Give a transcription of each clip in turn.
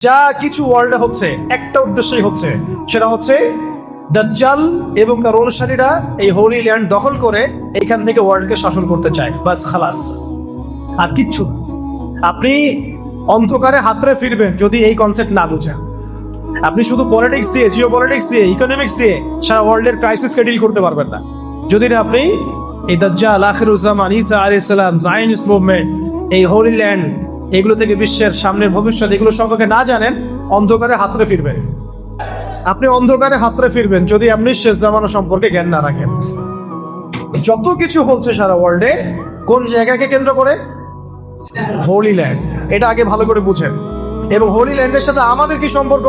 যা কিছু ওয়ার্ল্ডে হচ্ছে একটা উদ্দেশ্যই হচ্ছে, সেটা হচ্ছে দাজ্জাল এবং তার অনুসারীরা এই হোলি ল্যান্ড দখল করে এইখান থেকে ওয়ার্ল্ডকে শাসন করতে চায়, বাস খালাস, আর কিচ্ছু না। আপনি অন্ধকারে হাতড়ে ফিরবেন যদি এই কনসেপ্ট না বুঝেন। আপনি শুধু পলিটিক্স দিয়ে, জিও পলিটিক্স দিয়ে, ইকোনমিক্স দিয়ে সারা ওয়ার্ল্ডের ক্রাইসিসকে ডিল করতে পারবেন না যদি না আপনি এই দাজ্জাল, আখিরুজ্জামান, ঈসা আলাইহিস সালাম, জায়নিস্ট মুভমেন্ট, এই হোলি ল্যান্ড, এগুলো থেকে বিশ্বের সামনের ভবিষ্যৎ এগুলো সম্পর্কে না জানেন। অন্ধকারে হাতড়ে ফিরবেন, আপনি অন্ধকারে হাতড়ে ফিরবেন যদি আপনি শেষ জামানা সম্পর্কে জ্ঞান না রাখেন। যত কিছু হচ্ছে সারা ওয়ার্ল্ডে কোন জায়গাকে কেন্দ্র করে? হোলি ল্যান্ড। এটা আগে ভালো করে বুঝেন। এবং হোলি ল্যান্ডের সাথে আমাদের কি সম্পর্ক?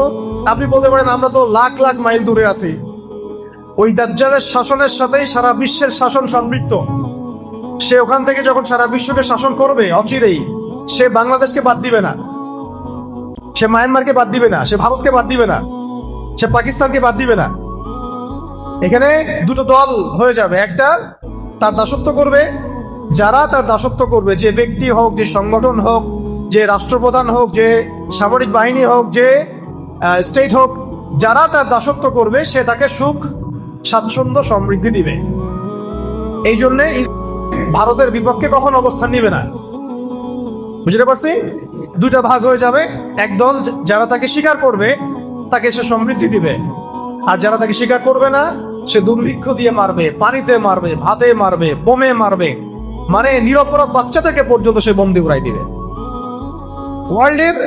আপনি বলতে পারেন আমরা তো লাখ লাখ মাইল দূরে আছি। ওই দাজ্জালের শাসনের সাথেই সারা বিশ্বের শাসন সম্পৃক্ত। সে ওখান থেকে যখন সারা বিশ্বকে শাসন করবে অচিরেই, সে বাংলাদেশকে বাদ দিবে না, সে মায়ানমারকে বাদ দিবে না, সে ভারতকে বাদ দিবে না, সে পাকিস্তানকে বাদ দিবে না। এখানে দুটো দল হয়ে যাবে। একটা তার দাসত্ব করবে, যারা তার দাসত্ব করবে, যে ব্যক্তি হোক, যে সংগঠন হোক, যে রাষ্ট্রপ্রধান হোক, যে সামরিক বাহিনী হোক, যে স্টেট হোক, যারা তার দাসত্ব করবে সে তাকে সুখ, স্বাচ্ছন্দ্য, সমৃদ্ধি দিবে। এই জন্যে ভারতের বিপক্ষে কখন অবস্থান নিবে না। বুঝতে পারছি? দুটা ভাগ হয়ে যাবে। একদল যারা তাকে স্বীকার করবে তাকে সে সমৃদ্ধি দিবে, আর যারা তাকে স্বীকার করবে না সে দুর্ভিক্ষ দিয়ে মারবে, পানিতে মারবে, ভাতে মারবে, বোমে মারবে, মানে নিরপরাধ বাচ্চা থেকে পর্যন্ত সে বন্দি উড়াই দিবে। ওয়ার্ল্ডের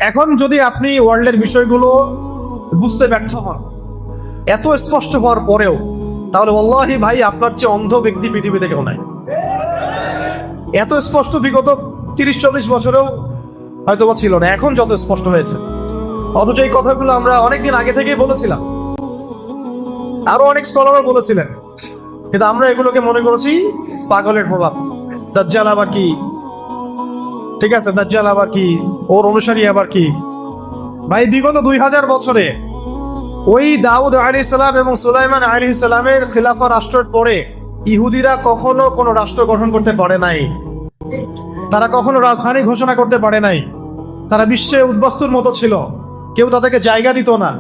এখন যদি আপনি ওয়ার্ল্ডের বিষয়গুলো বুঝতে ব্যর্থ হন এত স্পষ্ট হওয়ার পরেও, তাহলে আল্লাহি ভাই আপনার চেয়ে অন্ধ ব্যক্তি পৃথিবীতে কেউ নাই। এত স্পষ্ট বিগত 30-40 বছরেও হয়তো বা ছিল না, এখন যত স্পষ্ট হয়েছে। অথচ এই কথাগুলো আমরা অনেকদিন আগে থেকেই বলেছিলাম, আরো অনেক স্কলারও বলেছিলেন, কিন্তু আমরা এগুলোকে মনে করেছি পাগলের প্রভাব। দাজ্জাল আবার কি? ঠিক আছে, দাজ্জাল আবার কি? ওর অনুসারী আবার কি? ভাই বিগত 2000 বছরে ওই দাউদ আলাইহিস সালাম এবং সুলাইমান আলাইহিস সালামের খিলাফা রাষ্ট্রের পরে ইহুদিরা কখনো কোনো রাষ্ট্র গঠন করতে পারে নাই, তারা কখনো রাজধানী ঘোষণা করতে পারে নাই। তারা বিশ্বে উদ্বাস্তুর মতো ছিল, কেউ তাদেরকে জায়গা দিত না।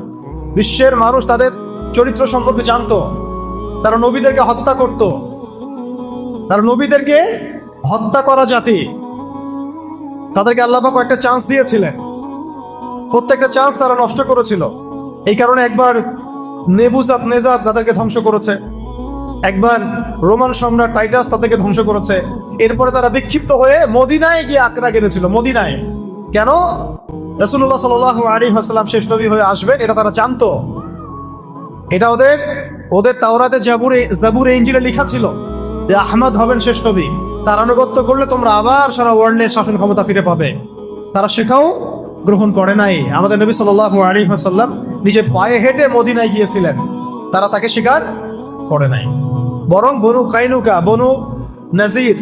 বিশ্বের মানুষ তাদের চরিত্র সম্পর্কে জানতো, তারা নবীদেরকে হত্যা করত, তারা নবীদেরকে হত্যা করা জাতি। তাদেরকে আল্লাহ পাক একটা চান্স দিয়েছিলেন, প্রত্যেকটা চান্স তারা নষ্ট করেছিল। এই কারণে একবার নেবুজাদনেজার তাদেরকে ধ্বংস করেছে, একবার রোমান সম্রাট টাইটাস তাদেরকে ধ্বংস করেছে। এরপরে তারা বিক্ষিপ্ত হয়ে মদিনায় গিয়ে আক্রা গেছিল। মদিনায় কেন? রাসূলুল্লাহ সাল্লাল্লাহু আলাইহি ওয়াসাল্লাম শেষ নবী হয়ে আসবেন এটা তারা জানতো। এটা ওদের তাওরাতে, জাবুরে, ইনজিলে লেখা ছিল যে আহমদ হবেন শেষ নবী, তার আনুগত্য করলে তোমরা আবার সারা ওয়ার্ল্ডের শাসন ক্ষমতা ফিরে পাবে। তারা সেটাও গ্রহণ করে নাই। আমাদের নবী সাল্লাল্লাহু আলাইহি ওয়াসাল্লাম নিজের পায়ে হেঁটে মদিনায় গিয়েছিলেন, তারা তাকে স্বীকার করে নাই। বরং বনু কাইনুকা, বনু নাজির,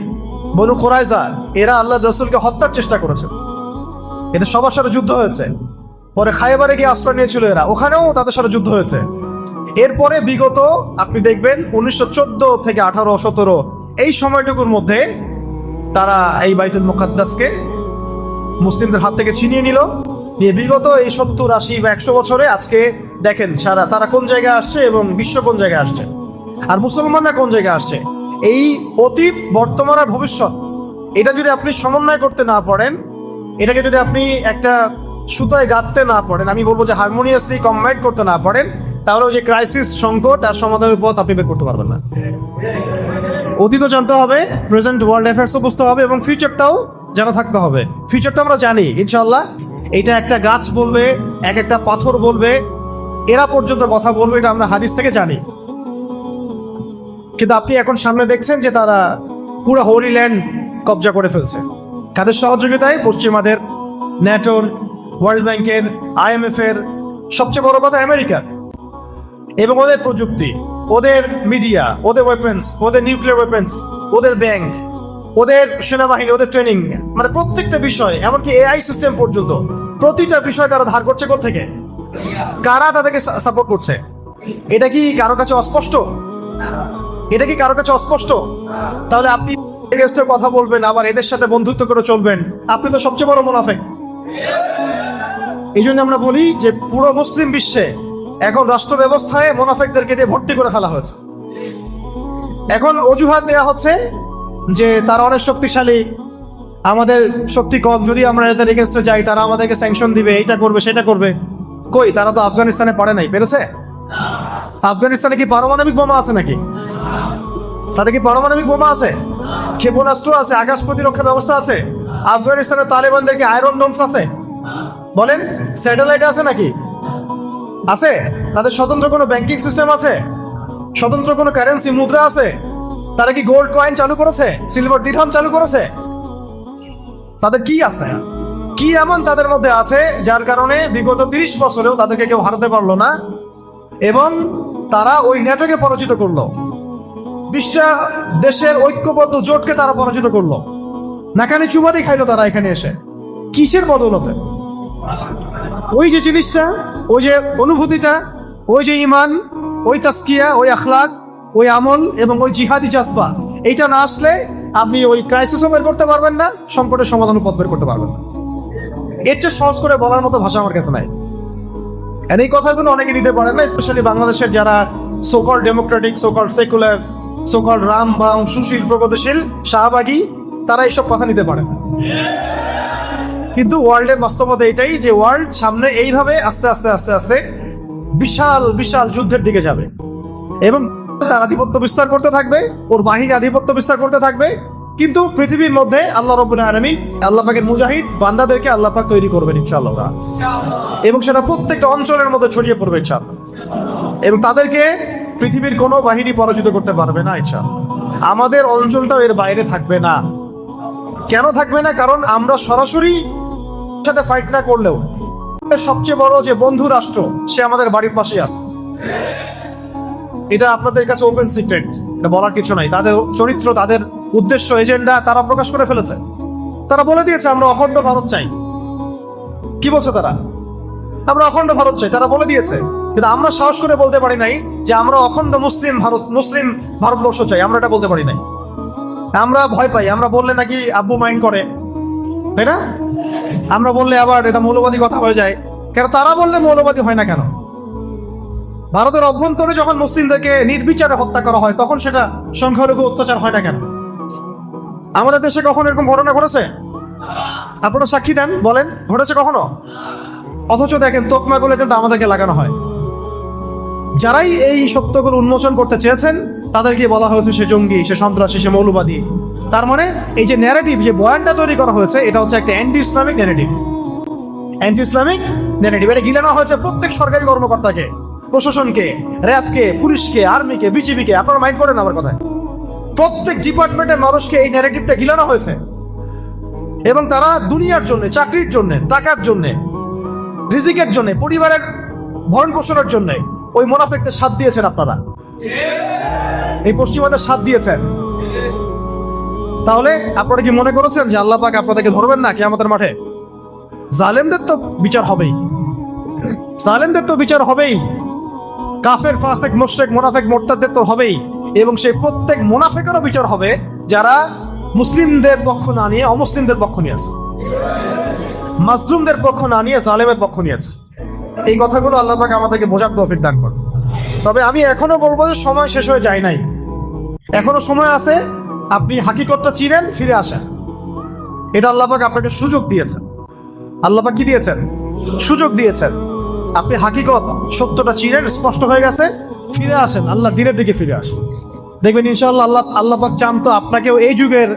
বনু কুরাইজা এরা আল্লাহ রাসূলকে হত্যার চেষ্টা করেছে। এদের সবার সাথে যুদ্ধ হয়েছে। পরে খায়বারে গিয়ে আশ্রয় নিয়েছিল এরা, ওখানেও তাদের সাথে যুদ্ধ হয়েছে। এরপরে বিগত আপনি দেখবেন 1914 থেকে 1817 এই সময়টুকুর মধ্যে তারা এই বাইতুল মুকাদ্দাসকে মুসলিমদের হাত থেকে ছিনিয়ে নিল। বিগত এই 70, 80 বা 100 বছরে আজকে দেখেন তারা কোন জায়গায় আসছে এবং বিশ্ব কোন জায়গায় আসছে, আর মুসলমানরা কোন জায়গায় আসছে। এই অতীত, বর্তমান আর ভবিষ্যৎ, এটা যদি আপনি সমন্বয় করতে না পারেন, এটাকে যদি আপনি একটা সুতায় গাঁথতে না পারেন, আমি বলবো যে হারমোনিয়াসলি কম্বাইন করতে না পারেন, তাহলে ওই যে ক্রাইসিস, সংকট আর সমাধানের পথ আপনি বের করতে পারবেন না। অতীতও জানতে হবে, প্রেজেন্ট ওয়ার্ল্ড অ্যাফেয়ার্সও বুঝতে হবে, এবং ফিউচারটাও জানা থাকতে হবে। ফিউচারটা আমরা জানি ইনশাআল্লাহ, এটা একটা গাছ বলবে, একটা পাথর বলবে, এরা পর্যন্ত কথা বলবে, এটা আমরা হাদিস থেকে জানি। কিন্তু আপনি এখন সামনে দেখছেন যে তারা পুরো হোলি ল্যান্ড কবজা করে ফেলছে। কাদের সহযোগিতায়? পশ্চিমাদের, ন্যাটোর, ওয়ার্ল্ড ব্যাংকের, IMF এর, সবচেয়ে বড় কথা আমেরিকার, এবং ওদের প্রযুক্তি, ওদের মিডিয়া, ওদের ওয়েপেন্স, ওদের নিউক্লিয়ার ওয়েপেন্স, ওদের ব্যাংক, ওদের সেনাবাহিনী, ওদের ট্রেনিং, মানে প্রত্যেকটা বিষয়, এমনকি AI সিস্টেম পর্যন্ত, প্রতিটা বিষয় তারা ধার করছে কোত্থেকে? কারা তাদেরকে সাপোর্ট করছে? এটা কি কারো কাছে অস্পষ্ট? এটা কি কারো কাছে অস্পষ্ট? তাহলে আপনি কথা বলবেন, আবার এদের সাথে বন্ধুত্ব করে চলবেন, আপনি তো সবচেয়ে বড় মুনাফিক। এই জন্য আমরা বলি যে পুরো মুসলিম বিশ্বে এখন রাষ্ট্র ব্যবস্থায় মুনাফিকদেরকে দিয়ে ভর্তি করে ফেলা হয়েছে। এখন অজুহাত দেওয়া হচ্ছে যে তারা অনেক শক্তিশালী, আমাদের শক্তি কম, যদি আমরা এদের এগেনস্টে যাই তারা আমাদেরকে স্যাংশন দিবে, এইটা করবে সেটা করবে। কই, তারা তো আফগানিস্তানে পারে নাই, পেরেছে? আফগানিস্তানে কি পারমাণবিক বোমা আছে নাকি? তাদের কি পারমাণবিক বোমা আছে, ক্ষেপণাস্ত্র আছে, আকাশ প্রতিরক্ষা ব্যবস্থা আছে? আফগানিস্তানের তালেবানদের কি আয়রন ডোমস আছে? বলেন, স্যাটেলাইট আছে নাকি? আছে? তাদের স্বতন্ত্র কোনো ব্যাংকিং সিস্টেম আছে? স্বতন্ত্র কোনো কারেন্সি মুদ্রা আছে? তারা কি গোল্ড কয়েন চালু করেছে, সিলভার দিরহাম চালু করেছে? তাদের কি আছে? কি এমন তাদের মধ্যে আছে যার কারণে বিগত 30 বছরেও তাদেরকে কেউ হারাতে পারলো না, এবং তারা ওই নেটকে পরাজিত করলো, 20টা দেশের ঐক্যবদ্ধ জোটকে তারা পরাজিত করলো, নাকানি চুমারি খাইলো তারা এখানে এসে। কিসের বদৌলতে? ওই যে জিনিসটা, ওই যে অনুভূতিটা, ওই যে ইমান, ওই তাসকিয়া, ওই আখলাক, ওই আমল এবং ওই জিহাদি জাজবা, এইটা না আসলে আপনি ওই ক্রাইসিসও বের করতে পারবেন না, সংকটের সমাধান পথ বের করতে পারবেন না। এর চেয়ে সহজ করে বলার মতো ভাষা আমার কাছে নাই। আর এই কথাগুলো অনেকে নিতে পারেন না, স্পেশালি বাংলাদেশের যারা সোকল ডেমোক্রেটিক, সোকল সেকুলার, সোকল রাম বাম, সুশীল, প্রগতিশীল, শাহবাগী, তারা এইসব কথা নিতে পারে না। কিন্তু ওয়ার্ল্ডের বাস্তবতা এটাই যে ওয়ার্ল্ড সামনে এইভাবে আস্তে আস্তে আস্তে আস্তে বিশাল বিশাল যুদ্ধের দিকে যাবে, এবং তার আধিপত্য বিস্তার করতে থাকবে, ওর বাহিনী আধিপত্য বিস্তার করতে থাকবে। কিন্তু পৃথিবীর মধ্যে আল্লাহ রাব্বুল আলামিন, আল্লাহ পাকের মুজাহিদ বান্দাদেরকে আল্লাহ পাক তৈরি করবেন ইনশাআল্লাহ, এবং সেটা প্রত্যেকটা অঞ্চলের মধ্যে ছড়িয়ে পড়বে ইনশাআল্লাহ, এবং তাদেরকে পৃথিবীর কোনো বাহিনী পরাজিত করতে পারবে না ইনশাআল্লাহ। আমাদের অঞ্চলটাও এর বাইরে থাকবে না। কেন থাকবে না? কারণ আমরা সরাসরি সাথে ফাইট না করলেও সবচেয়ে বড় যে বন্ধু রাষ্ট্র, সে আমাদের বাড়ির পাশেই আছে। এটা আপনাদের কাছে ওপেন সিক্রেট, এটা বলার কিছু নাই। তাদের চরিত্র, তাদের উদ্দেশ্য, এজেন্ডা তারা প্রকাশ করে ফেলেছে। তারা বলে দিয়েছে আমরা অখণ্ড ভারত চাই। কি বলছে তারা? আমরা অখণ্ড ভারত চাই, তারা বলে দিয়েছে। কিন্তু আমরা সাহস করে বলতে পারি নাই যে আমরা অখণ্ড মুসলিম ভারতবর্ষ চাই, আমরা এটা বলতে পারি নাই। আমরা ভয় পাই, আমরা বললে নাকি আব্বু মাইন্ড করে, তাই না? আমরা বললে আবার এটা মৌলবাদী কথা হয়ে যায়। কেন তারা বললে মৌলবাদী হয় না কেন? ভারতের অভ্যন্তরে যখন মুসলিমদেরকে নির্বিচারে হত্যা করা হয়, তখন সেটা সংখ্যালঘু অত্যাচার হয় না কেন? আমাদের দেশে কখন এরকম ঘটনা ঘটেছে? আপনারা সাক্ষী দেন, বলেন ঘটেছে কখনো? অথচ দেখেন তোকমাগুলো কিন্তু আমাদেরকে লাগানো হয়। যারাই এই সত্যগুলো উন্মোচন করতে চেয়েছেন তাদেরকে বলা হয়েছে সে জঙ্গি, সে সন্ত্রাসী, সে মৌলবাদী। তার মানে এই যে ন্যারেটিভ, যে বয়ানটা তৈরি করা হয়েছে, এটা হচ্ছে একটা anti Islamic narrative. Anti Islamic narrative এটা গিলানো হয়েছে প্রত্যেক সরকারি কর্মকর্তাকে, প্রশাসনকে, র্যাবকে, পুলিশকে, আর্মিকে, বিজিবিকে। আপনারা মাইন্ড করেন আমার কথায়? প্রত্যেক ডিপার্টমেন্টের মানুষকে এই ন্যারেটিভটা গিলানো হয়েছে, এবং তারা দুনিয়ার জন্য, চাকরির জন্য, টাকার জন্য, রিজিকের জন্য, পরিবারের ভরণ পোষণের জন্য ওই মুনাফিকদের সাথ দিয়েছেন। আপনারা এই পশ্চিমাদের সাথ দিয়েছেন। তাহলে আপনারা কি মনে করেছেন যে আল্লাহ পাক আপনাদেরকে ধরবেন না কিয়ামতের মাঠে? জালেমদের তো বিচার হবেই, জালেমদের তো বিচার হবেই, কাফের, ফাসিক, মুশরিক, মুনাফিক, মুরতাদদের তো হবেই, এবং সেই প্রত্যেক মুনাফিকেরও বিচার হবে যারা মুসলিমদের পক্ষ না নিয়ে অমুসলিমদের পক্ষ নিয়েছে, মাজলুমদের পক্ষ না নিয়ে জালেমের পক্ষ নিয়েছে। এই কথাগুলো আল্লাহ পাক আমাদেরকে বোঝার তৌফিক দান করুন। তবে আমি এখনো বলবো যে সময় শেষ হয়ে যায় নাই, এখনো সময় আছে। আপনি হাকিকতটা চিনেন, ফিরে আসেন। এটা আল্লাহ পাক আপনাকে সুযোগ দিয়েছেন। আল্লাহ পাক কি দিয়েছেন? সুযোগ দিয়েছেন। আপনি হাকিকত, সত্যটা চিনেন, স্পষ্ট হয়ে গেছে, ফিরে আসেন, আল্লাহ দিনের দিকে ফিরে আসেন। দেখবেন ইনশাআল্লাহ আল্লাহ পাক চান তো আপনাকেও এই যুগের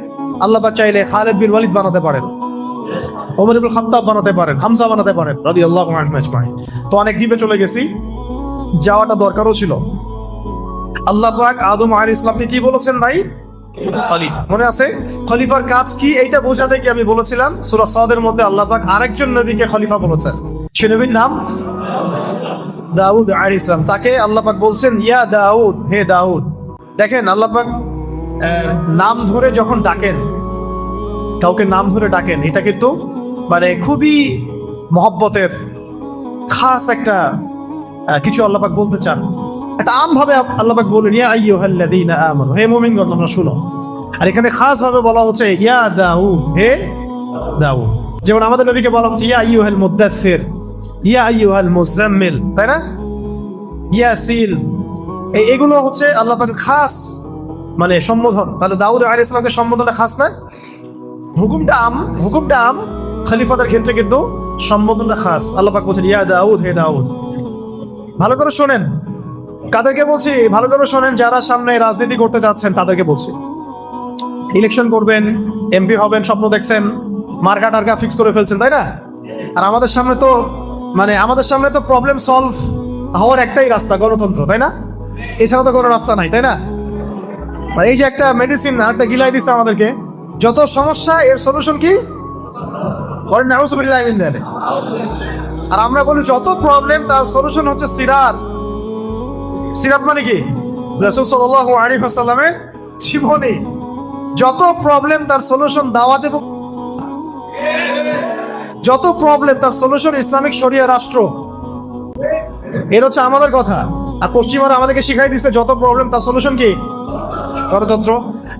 আল্লাহ পাক চাইলে খালিদ বিন ওয়ালিদ বানাতে পারেন, ওমর ইবনে খাত্তাব বানাতে পারেন, হামজা বানাতে পারেন রাদিয়াল্লাহু আনহুম আজমাইন। তো অনেক ডিপে চলে গেছি, যাওয়াটা দরকারও ছিল। আল্লাহ পাক আদম আলাইহিস সালামকে কি বলেছেন ভাই? খলিফা। মনে আছে? খলিফার কাজ কি এইটা বোঝাতে কি আমি বলেছিলাম সূরা সাদের মধ্যে আল্লাহ পাক আরেকজন নবীকে খলিফা বলেছেন। সে নবীর নাম দাউদ আলাইহিস সালাম। তাকে আল্লাহ পাক বলছেন ইয়া দাউদ, হে দাউদ। দেখেন আল্লাহ পাক নাম ধরে যখন ডাকেন, কাউকে নাম ধরে ডাকেন, এটা কিন্তু মানে খুবই মহব্বতের খাস একটা কিছু আল্লাহ পাক বলতে চান। এটা আমভাবে আল্লাহ পাক বলেন ইয়া আইয়ুহাল্লাযীনা আমানু, হে মুমিনগণ তোমরা শুনো। আর এখানে খাস ভাবে বলা হচ্ছে ইয়া দাউদ, হে দাউদ। যেমন আমাদের নবীকে বলা হচ্ছে ইয়া আইয়ুহাল মুদ্দাসসির, ইয়া আইয়ুহাল মুজাম্মিল, তাই না? ইয়াসিন, এগুলো হচ্ছে আল্লাহ পাকের খাস মানে সম্বোধন। তাহলে দাউদ আলাইহিস সালামকে সম্বোধনটা খাস না, হুকুমটা আম, খলিফাদের ক্ষেত্রে কিন্তু সম্বোধনটা খাস। আল্লাহ পাক বলছেন ইয়া দাউদ, হে দাউদ। ভালো করে শোনেন, কাদেরকে বলছি ভালো করে শোনেন, যারা সামনে রাজনীতি করতে যাচ্ছেন তাদেরকে বলছি। ইলেকশন করবেন, এমপি হবেন, স্বপ্ন দেখছেন, মার্কা টার্কা ফিক্স করে ফেলছেন, তাই না? আর আমাদের সামনে তো প্রবলেম সলভ হওয়ার একটাই রাস্তা, গণতন্ত্র, তাই না? এছাড়া তো কোনো রাস্তা নাই, তাই না? মানে এই যে একটা মেডিসিন একটা গিলাই দিচ্ছে আমাদেরকে, যত সমস্যা এর সলিউশন কি? নাউযুবিল্লাহি মিন যালিক। আর আমরা বলি যত প্রবলেম তার সলিউশন হচ্ছে সিরাত। সিরাত মানে কি? রাসূল সাল্লাল্লাহু আলাইহি ওয়াসাল্লামের জীবনী। যত প্রবলেম তার সলিউশন দাওয়াত, এবং যত প্রবলেম তার সলিউশন ইসলামিক শরিয়া রাষ্ট্র। এর হচ্ছে আমাদের কথা। আর পশ্চিমারা আমাদেরকে শিখাই দিচ্ছে যত প্রবলেম তার সলিউশন কি? গণতন্ত্র।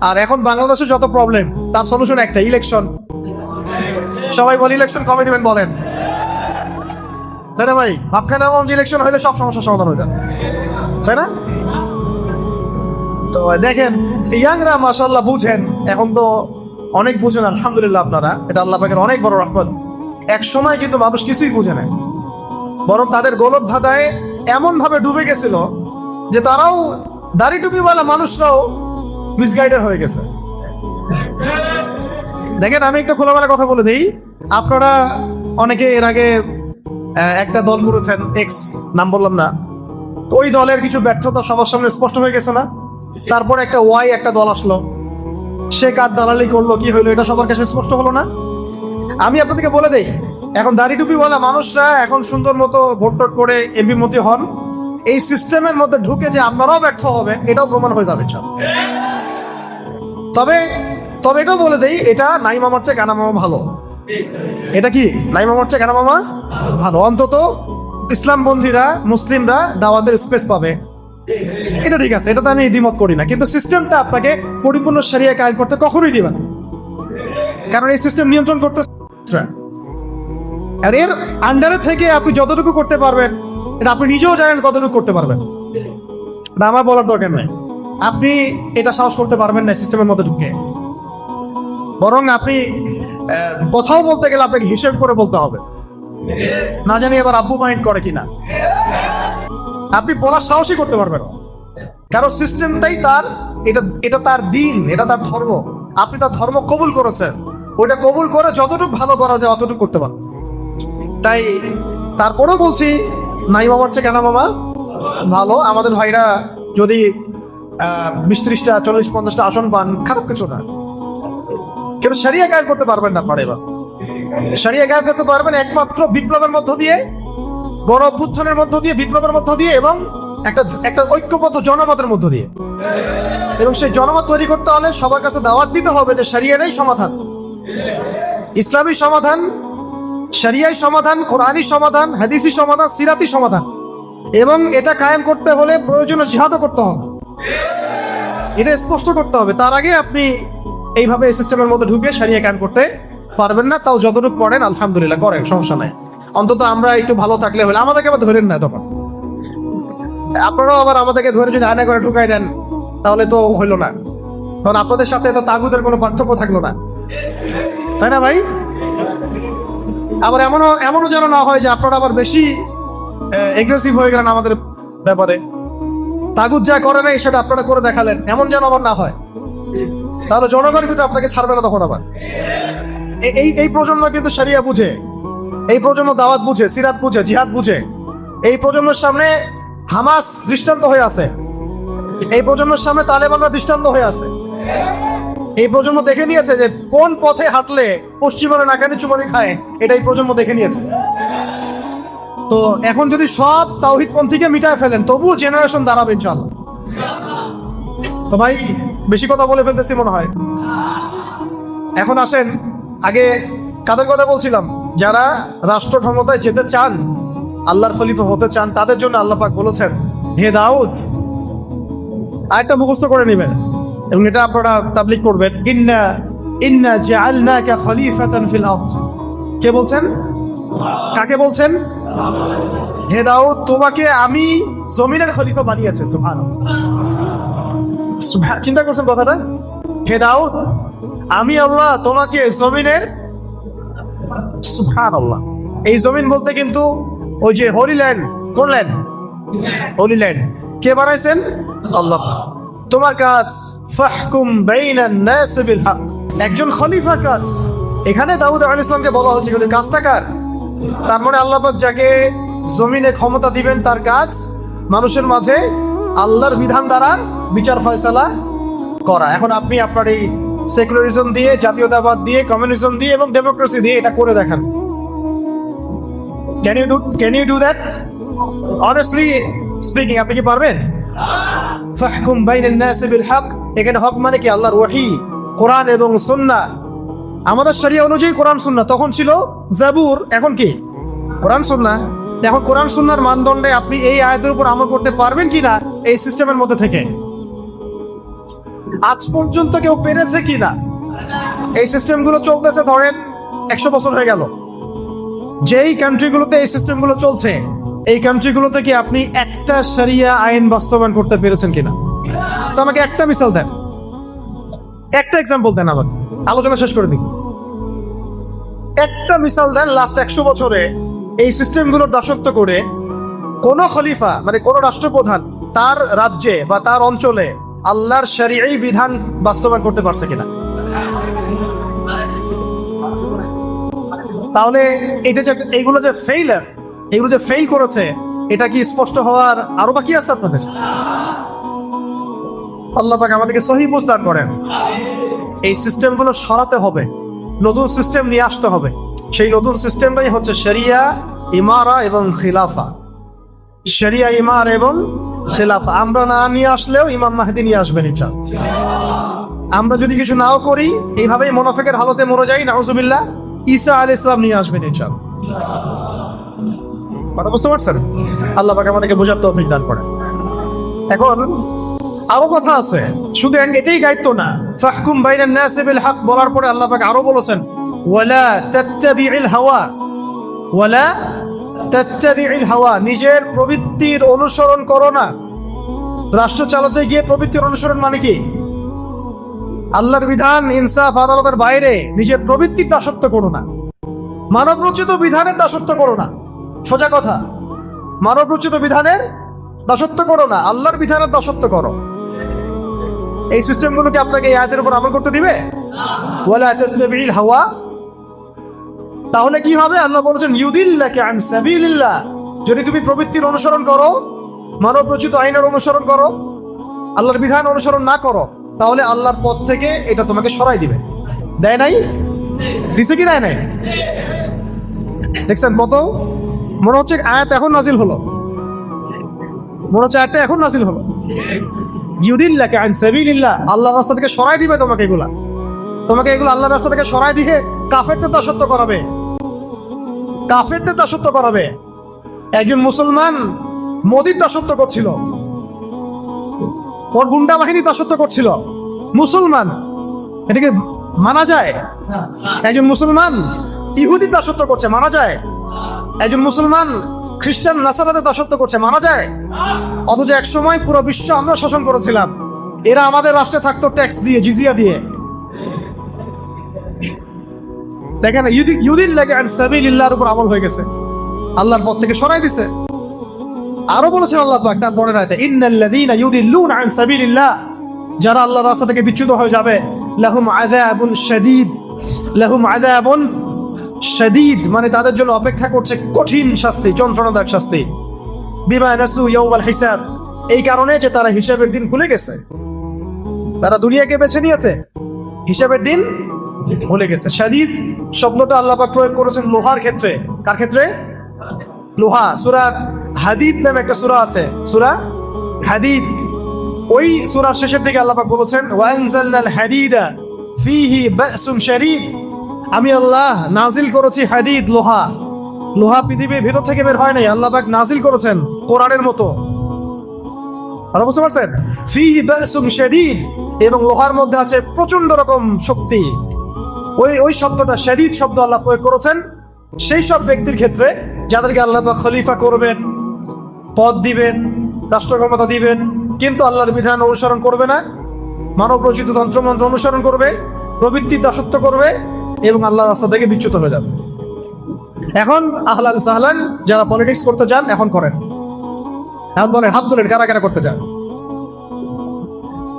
আর এখন বাংলাদেশে যত প্রবলেম তার সলিউশন একটা, ইলেকশন। সবাই বলে ইলেকশন কমিটমেন্ট বলেন, তাই না ভাই? ভাবখানা ইলেকশন হলে সব সমস্যার সমাধান হয়ে যায়, তাই না? তো দেখেন ইয়াংরা মাশাআল্লাহ বুঝেন, এখন তো অনেক বুঝেন আলহামদুলিল্লাহ আপনারা, এটা আল্লাহ পাকের অনেক বড় রহমত। এক সময় কিন্তু মানুষ কিছুই বুঝে না, বরং তাদের গোলক ধাঁধায় এমন ভাবে ডুবে গেছিল যে তারাও, দাড়ি টুপিওয়ালা মানুষরাও মিসগাইডেড হয়ে গেছে। দেখেন আমি একটা খোলামেলা কথা বলে দিই, আপনারা অনেকে এর আগে একটা দল করেছেন, এক্স নাম বললাম না, তো ওই দলের কিছু ব্যর্থতা সবার সামনে স্পষ্ট হয়ে গেছে না? তারপর একটা ওয়াই একটা দল আসলো, সে কার দালালি করলো, কি হইলো, এটা সবার কাছে স্পষ্ট হলো না? আমি আপনাদেরকে বলে দেই, এখন দাড়ি টুপিওয়ালা মানুষরা এখন সুন্দর মতো ভোট টোট করে এমপি মন্ত্রী হন, এই সিস্টেমের মধ্যে ঢুকে যে আপনারাও ব্যর্থ হবেন এটাও প্রমাণ হয়ে যাবে। তবে এটাও বলে দেই, এটা নাই মামার চেয়ে কানা মামা ভালো। এটা কি? নাই মামার চেয়ে কানা মামা ভালো। অন্তত ইসলামপন্থীরা, মুসলিমরা দাওয়াতের স্পেস পাবে, এটা ঠিক আছে, এটাতে আমি দ্বিমত করি না। কিন্তু সিস্টেমটা আপনাকে পরিপূর্ণ শরিয়া কায়েম করতে কখনোই দিবেন, কারণ এই সিস্টেম নিয়ন্ত্রণ করতে, আর এর আন্ডারে থেকে আপনি যতটুকু করতে পারবেন এটা আপনি নিজেও জানেন কতটুকু করতে পারবেন, না আমার বলার দরকার নেই। আপনি এটা সাহস করতে পারবেন না সিস্টেমের মধ্যে ঢুকে, বরং আপনি কথাও বলতে গেলে আপনাকে হিসেব করে বলতে হবে, না জানি আবার আব্বু মাইন্ড করে কিনা। আপনি বলার সাহসই করতে পারবেন, কারণ সিস্টেমটাই তার, এটা তার দিন, এটা তার ধর্ম। আপনি তার ধর্ম কবুল করেছেন, ওইটা কবুল করে যতটুকু ভালো করা যায় অতটুকু করতে পারেন। তাই তারপরেও বলছি, নাই মামার চেয়ে কেন মামা ভালো। আমাদের ভাইরা যদি 20-30টা 40-50টা আসন পান, খারাপ কিছু না, কিন্তু শরিয়া কায়েম করতে পারবেন না। পারে শরিয়া কায়েম করতে পারবেন একমাত্র বিপ্লবের মধ্য দিয়ে, গণ অভ্যুত্থানের মধ্য দিয়ে, বিপ্লবের মধ্য দিয়ে, এবং একটা ঐক্যবদ্ধ জনমতের মধ্য দিয়ে। এবং সেই জনমত তৈরি করতে হলে সবার কাছে দাওয়াত দিতে হবে যে শরিয়াটাই সমাধান, ইসলামী সমাধান, শরিয়াই সমাধান, কোরআনী সমাধান, হাদিসি সমাধান, সিরাতি সমাধান। এবং এটা কায়েম করতে হলে প্রয়োজনীয় জিহাদও করতে হবে, এটা স্পষ্ট করতে হবে। তার আগে আপনি এইভাবে সিস্টেমের মধ্যে ঢুকে শরিয়া কায়েম করতে পারবেন না। তাও যতটুকু করেন আলহামদুলিল্লাহ করেন, সমস্যা নাই। অন্তত আমরা একটু ভালো থাকলে হলে, আমাদেরকে আবার ধরেন না তখন, আপনারাও আবার আমাদেরকে ধরে যদি আয়না করে ঢুকাই দেন তাহলে তো হইলো না, তখন আপনাদের সাথে তো তাগুদের কোনো পার্থক্য থাকলো না, তাই না ভাই? আবার এমনও যেন না হয় যে আপনারা আবার বেশি এগ্রেসিভ হয়ে গেলেন আমাদের ব্যাপারে, তাগুদ যা করে নাই সেটা আপনারা করে দেখালেন, এমন যেন আবার না হয়, তাহলে জনগণ কিন্তু আপনাকে ছাড়বে না তখন আবার। এই প্রজন্ম কিন্তু শরিয়া বুঝে, এই প্রজন্ম দাওয়াত বুঝে, সিরাত বুঝে, জিহাদ বুঝে। এই প্রজন্মের সামনে হামাস দৃষ্টান্ত হয়ে আছে, এই প্রজন্মের সামনে তালেবানরা দৃষ্টান্ত হয়ে আছে। এই প্রজন্ম দেখে নিয়েছে যে কোন পথে হাঁটলে পশ্চিমারা নাকানি চুমানি খায়, এটা এই প্রজন্ম দেখে নিয়েছে। তো এখন যদি সব তাওহীদপন্থীকে মিটায় ফেলেন তবুও জেনারেশন দাঁড়াবে ইনশাআল্লাহ। তো ভাই বেশি কথা বলে ফেলতেছি মনে হয়। এখন আসেন, আগে কাদের কথা বলছিলাম? যারা রাষ্ট্র ক্ষমতায় যেতে চান, আল্লাহর খলিফা হতে চান, তাদের জন্য আল্লাহ পাক বলেছেন হে দাউদ, আরেকটা মুখস্থ করে নেবেন এবং এটা আপনারা তাবলীগ করবেন, ইন্না জাআলনাকা খলিফাতান ফিল আরদ। কে বলছেন? কাকে বলছেন? হে দাউদ, তোমাকে আমি জমিনের খলিফা বানিয়েছে। চিন্তা করছেন কথাটা? হে দাউদ, আমি আল্লাহ তোমাকে জমিনের, সুবহানাল্লাহ। এই জমিন বলতে কিন্তু ওই যে হোলি ল্যান্ড, কোন ল্যান্ড? হোলি ল্যান্ড কে বানাইছেন? আল্লাহ। তোমার কাজ ফাহকুম বাইনান নাস বিল হক, একজন খলিফার কাজ। এখানে দাউদ আলাইহিস সালামকে বলা হচ্ছে কিন্তু কাজটা কার? তার মানে আল্লাহ পাক যাকে জমিনে ক্ষমতা দিবেন তার কাজ মানুষের মাঝে আল্লাহর বিধান দ্বারা বিচার ফয়সালা করা। এখন আপনি আপনার এই সেকুলারিজম দিয়ে, জাতীয়তাবাদ দিয়ে, কমিউনিজম দিয়ে এবং ডেমোক্রেসি দিয়ে এটা করে দেখান। Can you do that? Honestly speaking আপনি কি পারবেন? ফাহকুম বাইনান নাস বিল হক, এখানে হক মানে কি? আল্লাহর ওহী, কোরআন এবং সুন্নাহ। আমাদের শরিয়া অনুযায়ী কোরআন সুন্নাহ, তখন ছিল জাবুর, এখন কি কোরআন সুন্নাহ। এখন কোরআন সুন্নাহর মানদণ্ডে আপনি এই আয়াতের উপর আমল করতে পারবেন কিনা এই সিস্টেমের মধ্যে থেকে? আজ পর্যন্ত কেউ পেরেছে কিনা? এই সিস্টেমগুলো চলতেছে ধরেন 100 বছর হয়ে গেল। যেই কান্ট্রিগুলোতে এই সিস্টেমগুলো চলছে, এই কান্ট্রিগুলোতে কি আপনি একটা শরিয়া আইন বাস্তবায়ন করতে পেরেছেন কিনা? আমাকে একটা মিসাল দেন, একটা এক্সাম্পল দেন, আমাকে আলোচনা শেষ করে দিন। একটা মিসাল দেন লাস্ট 100 বছরে এই সিস্টেমগুলোর দাসত্ব করে কোন খলিফা মানে কোন রাষ্ট্রপ্রধান তার রাজ্যে বা তার অঞ্চলে আল্লাহর শরীয়ী বিধান বাস্তবায়ন করতে পারছে কিনা? তাহলে এটা যে এইগুলো যে ফেইলার, এগুলো যে ফেল করেছে, এটা কি স্পষ্ট হওয়ার আরো বাকি আছে আপনাদের? আল্লাহ পাক আমাদেরকে সহিহ বুঝ দান করেন। এই সিস্টেমগুলো সরাতে হবে, নতুন সিস্টেম নিয়ে আসতে হবে। সেই নতুন সিস্টেমটাই হচ্ছে শরিয়া, ইমারা এবং খিলাফা। শরিয়া, ইমার এবং খিলাফা আমরা না নিয়ে আসলেও ইমাম মাহদি নিয়ে আসবেন ইনশাআল্লাহ। আমরা যদি কিছু নাও করি, এইভাবেই মুনাফিকের হালতে মরে যাই, নাউজুবিল্লাহ, ঈসা আলাইহিস সালাম নিয়ে আসবেন ইনশাআল্লাহ। কথা বুঝতে পারছেন? আল্লাহ পাক আমাদেরকে বোঝার তৌফিক দান করেন। এখন আরো কথা আছে, শুধু এটাই দায়িত্ব না। ফাহকুম বাইনান নাস বিল হক বলার পরে আল্লাহ পাক আরো বলেছেন, ওয়ালা তাত্তাবিউল হাওয়া, ওয়ালা তাত্তাবিউল হাওয়া, নিজের প্রবৃত্তির অনুসরণ করো না। রাষ্ট্র চালাতে গিয়ে প্রবৃত্তির অনুসরণ মানে কি? আল্লাহর বিধান, ইনসাফ, আদালতের বাইরে নিজের প্রবৃত্তির দাসত্ব করো না। মানব রচিত বিধানের দাসত্ব করো না। সোজা কথা, মানব রচিত বিধানের দাসত্ব করো না, আল্লাহর বিধানের দাসত্ব করো। এই সিস্টেমগুলোকে আপনাকে এই আয়াতের উপর আমল করতে দিবে? ওয়ালা তাত্তাবিউল হাওয়া। তাহলে কি হবে? আল্লাহ বলেছেন ইউদিল্লাকা আন সাবিলিল্লাহ। যদি তুমি প্রবৃত্তির অনুসরণ করো, মানব রচিত আইনের অনুসরণ করো, আল্লাহর বিধান অনুসরণ না করো, তাহলে আল্লাহর পথ থেকে এটা তোমাকে সরাই দিবে। দেয় নাই? দিছে কি দেয় নাই? দেখছেন কত? মনে হচ্ছে আয়াত এখন নাজিল হলো, মনে হচ্ছে আয়াতটা এখন নাজিল হলো। ইউদিল্লাকা আন সাবিলিল্লাহ, আল্লাহর রাস্তা থেকে সরাই দিবে তোমাকে এগুলা। তোমাকে এগুলো আল্লাহর রাস্তা থেকে সরাই দিয়ে কাফেরদের দাসত্ব করাবে, কাফেরদের দাসত্ব করাবে। একজন মুসলমান মোদির দাসত্ব করছিল, ওর গুন্ডা বাহিনীর দাসত্ব করছিল, মুসলমান। এটাকে মানা যায়? একজন মুসলমান ইহুদির দাসত্ব করছে, মানা যায়? একজন মুসলমান খ্রিস্টান নাসারাদের দাসত্ব করছে, মানা যায়? অথচ এক সময় পুরো বিশ্ব আমরা শাসন করেছিলাম, এরা আমাদের রাষ্ট্রে থাকতো ট্যাক্স দিয়ে, জিজিয়া দিয়ে। দেখেন, ইউদিল্লাকা আন সাবিলিল্লাহর উপর আমল হয়ে গেছে, আল্লাহর পথ থেকে সরাই দিছে। আরো বলেছেন আল্লাহ পাক তার পরের আয়াতে, ইন্নাল্লাযীনা ইউদিল্লুনা আন সাবিলিল্লাহ, যারা আল্লাহর রাস্তা থেকে বিচ্যুত হয়ে যাবে, লাহুম আযাবুন শাদীদ, লাহুম আযাবুন শাদীদ, মানে তাদের জন্য অপেক্ষা করছে কঠিন শাস্তি, যন্ত্রণাদায়ক শাস্তি। বিমা নাসু ইয়াউমাল হিসাব, এই কারণে যে তারা হিসাবের দিন ভুলে গেছে, তারা দুনিয়াকে বেছে নিয়েছে, হিসাবের দিন ভুলে গেছে। শাদীদ শব্দটা আল্লাহ পাক প্রয়োগ করেছেন লোহার ক্ষেত্রে। কার ক্ষেত্রে? লোহা। সূরা হাদিদ নামে একটা সূরা আছে, সূরা হাদিদ। ওই সূরার শেষের দিকে আল্লাহ পাক বলেছেন, ওয়া আনজালনাল হাদিদা ফীহি বাসুন শাদীদ, আমি আল্লাহ নাজিল করেছি হাদিদ, লোহা। লোহা পৃথিবীর ভিতর থেকে বের হয় নাই, আল্লাহ পাক নাজিল করেছেন কোরআনের মতো। আর বুঝতে পারছেন? ফীহি বাসুন শাদীদ, এবং লোহার মধ্যে আছে প্রচন্ড রকম শক্তি। ওই শব্দটা শাদীদ শব্দ আল্লাহ প্রয়োগ করেছেন সেই সব ব্যক্তির ক্ষেত্রে যাদেরকে আল্লাহ পাক খলিফা করবেন, পদ দিবেন, রাষ্ট্র ক্ষমতা দিবেন, কিন্তু আল্লাহর বিধান অনুসরণ করবে না, মানব রচিত তন্ত্রমন্ত্র অনুসরণ করবে, প্রবৃত্তির দাসত্ব করবে এবং আল্লাহর রাস্তা থেকে বিচ্যুত হয়ে যাবে। এখন আহলান সাহলান, যারা পলিটিক্স করতে চান এখন করেন। এখন বলেন, হাত তোলেন কারা কারা করতে চান?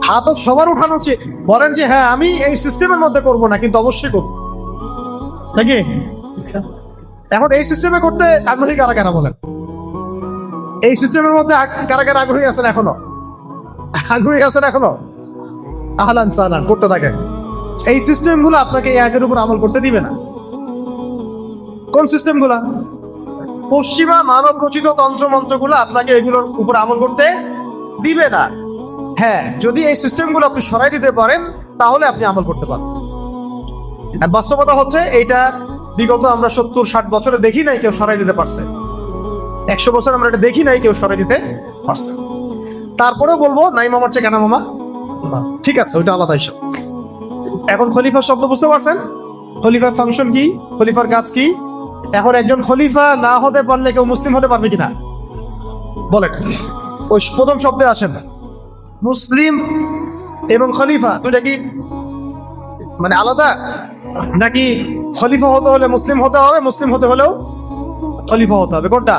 হাত সবার উঠানো উচিত। বলেন যে হ্যাঁ আমি এই সিস্টেমের মধ্যে করব না, কিন্তু অবশ্যই করব, নাকি? এখন এই সিস্টেমে করতে আগ্রহী কারা কারা বলেন? এই সিস্টেমের মধ্যে কারা কারা আগ্রহী আছেন এখনো? আগ্রহী আছেন এখনো? আহলান সাহলান, করতে থাকেন। এই সিস্টেমগুলো আপনাকে এই আগের উপর আমল করতে দিবে না। কোন সিস্টেমগুলা? পশ্চিমা মানব রচিত তন্ত্রমন্ত্রগুলো আপনাকে এগুলোর উপর আমল করতে দিবে না। হ্যাঁ, যদি এই সিস্টেমগুলো আপনি সরাই দিতে পারেন তাহলে আপনি আমল করতে পারেন। আর বাস্তবতা হচ্ছে এইটা বিগত আমরা 70-60 বছরে দেখি নাই কেউ সরাই দিতে পারছে। 100 বছর আমরা এটা দেখি নাই কেউ সরাই দিতে পারছে। তারপরেও বলবো নাই মামার চেয়ে কেনা মামা, ঠিক আছে, ওইটা আলাদা ইস্যু। এখন খলিফার শব্দ বুঝতে পারছেন? খলিফার ফাংশন কি, খলিফার কাজ কি? এখন একজন খলিফা না হতে পারলে কেউ মুসলিম হতে পারবে কিনা বলেন? ওই প্রথম শব্দে আসেন না। মুসলিম এবং খলিফা দুইটা কি মানে আলাদা, নাকি খলিফা হতে হলে মুসলিম হতে হবে, মুসলিম হতে হলেও খলিফা হতে হবে? কোনটা?